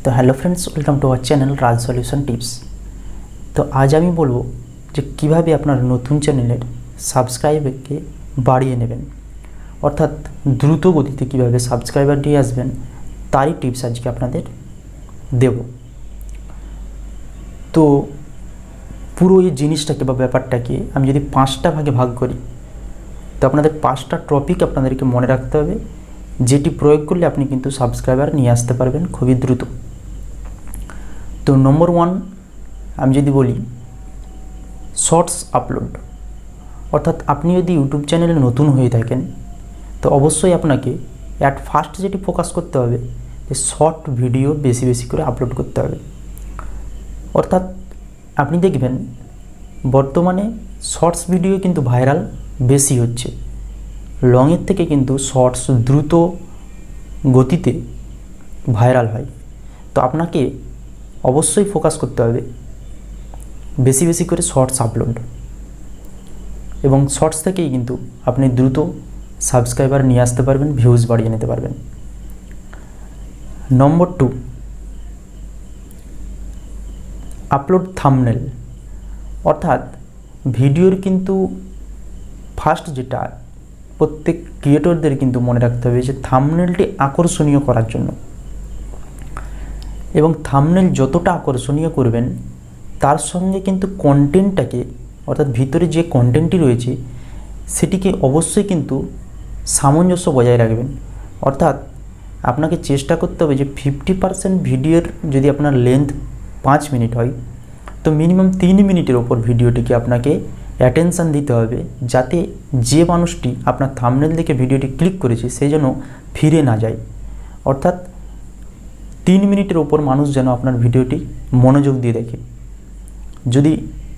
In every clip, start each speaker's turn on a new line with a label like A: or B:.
A: तो hello friends, welcome to our channel Raj solution tips. तो आज আমি বলবো যে কিভাবে আপনার নতুন চ্যানেলের সাবস্ক্রাইবারকে বাড়িয়ে নেবেন, অর্থাৎ দ্রুত গতিতে কিভাবে সাবস্ক্রাইবার নিয়ে আসবেন তারই টিপস আজকে আপনাদের দেব। তো পুরো এই জিনিসটাকে বা ব্যাপারটাকে আমি যদি 5টা ভাগে ভাগ করি, তো আপনাদের 5টা টপিক আপনাদেরকে মনে রাখতে হবে, যেটি প্রয়োগ করলে আপনি কিন্তু সাবস্ক্রাইবার নিয়ে আসতে পারবেন খুবই দ্রুত। তো নম্বর 1 আমি যদি বলি শর্টস আপলোড, অর্থাৎ আপনি যদি ইউটিউব চ্যানেলে নতুন হয়ে থাকেন তো অবশ্যই আপনাকে অ্যাট ফার্স্ট যেটি ফোকাস করতে হবে যে শর্ট ভিডিও বেশি বেশি করে আপলোড করতে হবে। অর্থাৎ আপনি দেখবেন বর্তমানে শর্টস ভিডিও কিন্তু ভাইরাল বেশি হচ্ছে, লংয়ের থেকে কিন্তু শর্টস দ্রুত গতিতে ভাইরাল হয়। তো আপনাকে অবশ্যই ফোকাস করতে হবে বেশি বেশি করে শর্টস আপলোড, এবং শর্টস থেকেই কিন্তু আপনি দ্রুত সাবস্ক্রাইবার নিয়ে আসতে পারবেন, ভিউজ বাড়িয়ে নিতে পারবেন। নম্বর 2 আপলোড থাম্বনেল, অর্থাৎ ভিডিওর কিন্তু ফার্স্ট যেটা প্রত্যেক ক্রিয়েটরদের কিন্তু মনে রাখতে হবে যে থাম্বনেলটি আকর্ষণীয় করার জন্য, এবং থাম্বনেল যতটা আকর্ষণীয় করবেন তার সঙ্গে কিন্তু কন্টেন্টটাকে, অর্থাৎ ভিতরে যে কন্টেন্টটি রয়েছে সেটিকে অবশ্যই কিন্তু সামঞ্জস্য বজায় রাখবেন। অর্থাৎ আপনাকে চেষ্টা করতে হবে যে 50% ভিডিওর যদি আপনার লেন্থ 5 মিনিট হয় তো মিনিমাম 3 মিনিটের ওপর ভিডিওটিকে আপনাকে অ্যাটেনশান দিতে হবে, যাতে যে মানুষটি আপনার থাম্বনেল দেখে ভিডিওটি ক্লিক করেছে সে যেন ফিরে না যায়। অর্থাৎ 3 মিনিটের ওপর মানুষ যেন আপনার ভিডিওটি মনোযোগ দিয়ে দেখে। যদি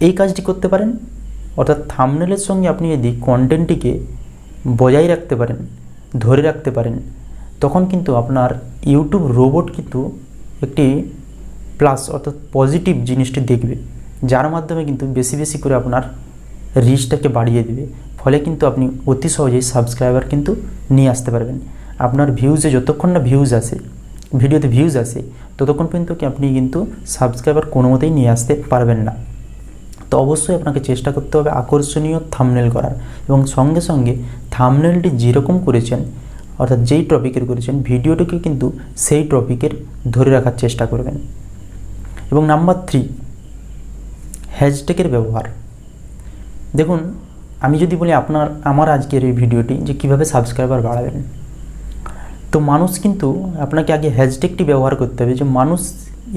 A: এই কাজটি করতে পারেন, অর্থাৎ থাম্বনেলের সঙ্গে আপনি যদি কন্টেন্টটিকে বজায় রাখতে পারেন, ধরে রাখতে পারেন, তখন কিন্তু আপনার ইউটিউব রোবট কিন্তু একটি প্লাস অর্থাৎ পজিটিভ জিনিসটি দেখবে, যার মাধ্যমে কিন্তু বেশি বেশি করে আপনার রিচটাকে বাড়িয়ে দেবে। ফলে কিন্তু আপনি অতি সহজেই সাবস্ক্রাইবার কিন্তু নিয়ে আসতে পারবেন। আপনার ভিউজে যতক্ষণ না ভিউজ আসে, ভিডিওতে ভিউজ আসে, ততক্ষণ পর্যন্ত কি আপনি কিন্তু সাবস্ক্রাইবার কোনো মতেই নিয়ে আসতে পারবেন না। তো অবশ্যই আপনাকে চেষ্টা করতে হবে আকর্ষণীয় থাম্বনেল করার, এবং সঙ্গে সঙ্গে থাম্বনেলটি যেরকম করেছেন, অর্থাৎ যেই টপিকের করেছেন ভিডিওটিকে কিন্তু সেই টপিকের ধরে রাখার চেষ্টা করবেন। এবং নাম্বার 3 হ্যাশট্যাগের ব্যবহার। দেখুন, আমি যদি বলি আমার আজকের এই ভিডিওটি যে কীভাবে সাবস্ক্রাইবার বাড়াবেন, তো মানুষ কিন্তু আপনাকে আগে হ্যাশট্যাগটি ব্যবহার করতে হবে যে মানুষ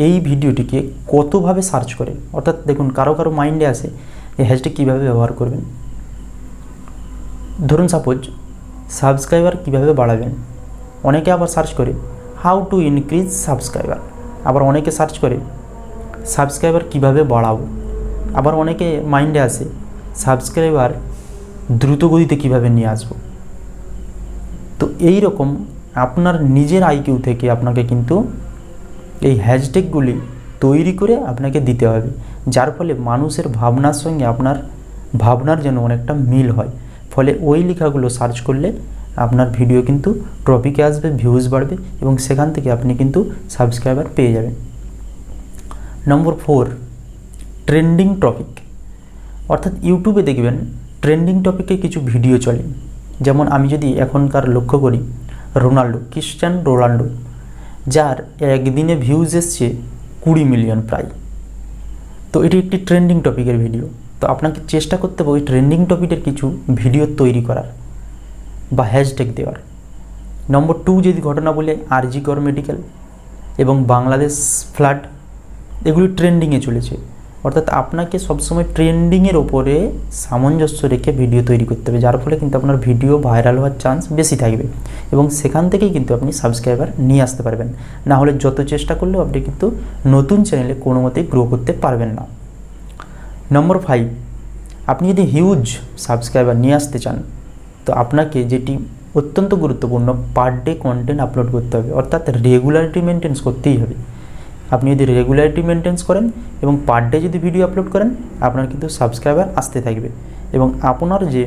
A: এই ভিডিওটিকে কতভাবে সার্চ করে। অর্থাৎ দেখুন, কারো কারো মাইন্ডে আসে এই হ্যাশট্যাগ কীভাবে ব্যবহার করবেন। ধরুন সাপোজ সাবস্ক্রাইবার কীভাবে বাড়াবেন, অনেকে আবার সার্চ করে হাউ টু ইনক্রিজ সাবস্ক্রাইবার, আবার অনেকে সার্চ করে সাবস্ক্রাইবার কীভাবে বাড়াবো, আবার অনেকে মাইন্ডে আসে সাবস্ক্রাইবার দ্রুত গতিতে কীভাবে নিয়ে আসবো। তো এই রকম আপনার নিজের আইকিউ থেকে আপনাকে কিন্তু এই হ্যাশট্যাগুলি তৈরি করে আপনাকে দিতে হবে, যার ফলে মানুষের ভাবনার সঙ্গে আপনার ভাবনার যেন অনেকটা মিল হয়। ফলে ওই লেখাগুলো সার্চ করলে আপনার ভিডিও কিন্তু টপিকে আসবে, ভিউজ বাড়বে, এবং সেখান থেকে আপনি কিন্তু সাবস্ক্রাইবার পেয়ে যাবেন। নম্বর 4 ট্রেন্ডিং টপিক, অর্থাৎ ইউটিউবে দেখবেন ট্রেন্ডিং টপিকে কিছু ভিডিও চলে। যেমন আমি যদি এখনকার লক্ষ্য করি ক্রিশ্চিয়ানো রোনাল্ডো, যার একদিনে ভিউজ এসছে 20 মিলিয়ন প্রায়। তো এটি একটি ট্রেন্ডিং টপিকের ভিডিও। তো আপনাকে চেষ্টা করতে হবে ওই ট্রেন্ডিং টপিকের কিছু ভিডিও তৈরি করার বা হ্যাশট্যাগ দেওয়ার। নম্বর 2 যদি ঘটনা বলে আরজি কর মেডিকেল এবং বাংলাদেশ ফ্লাড, এগুলি ট্রেন্ডিংয়ে চলেছে। অর্থাৎ আপনাকে সবসময় ট্রেন্ডিংয়ের ওপরে সামঞ্জস্য রেখে ভিডিও তৈরি করতে হবে, যার ফলে কিন্তু আপনার ভিডিও ভাইরাল হওয়ার চান্স বেশি থাকবে, এবং সেখান থেকেই কিন্তু আপনি সাবস্ক্রাইবার নিয়ে আসতে পারবেন। না হলে যত চেষ্টা করলেও আপনি কিন্তু নতুন চ্যানেলে কোনো মতেই গ্রো করতে পারবেন না। নম্বর 5 আপনি যদি হিউজ সাবস্ক্রাইবার নিয়ে আসতে চান তো আপনাকে যেটি অত্যন্ত গুরুত্বপূর্ণ পার ডে কন্টেন্ট আপলোড করতে হবে, অর্থাৎ রেগুলারিটি মেনটেন্স করতেই হবে। আপনি যদি রেগুলারিটি মেনটেন্স করেন এবং পার ডে যদি ভিডিও আপলোড করেন, আপনার কিন্তু সাবস্ক্রাইবার আসতে থাকবে, এবং আপনার যে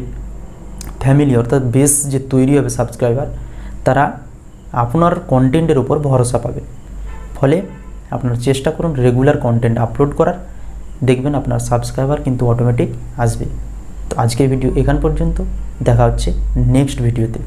A: ফ্যামিলি অর্থাৎ বেস যে তৈরি হবে সাবস্ক্রাইবার, তারা আপনার কন্টেন্টের উপর ভরসা পাবে। ফলে আপনারা চেষ্টা করুন রেগুলার কন্টেন্ট আপলোড করার, দেখবেন আপনার সাবস্ক্রাইবার কিন্তু অটোমেটিক আসবে। তো আজকের ভিডিও এখান পর্যন্ত, দেখা হচ্ছে নেক্সট ভিডিওতে।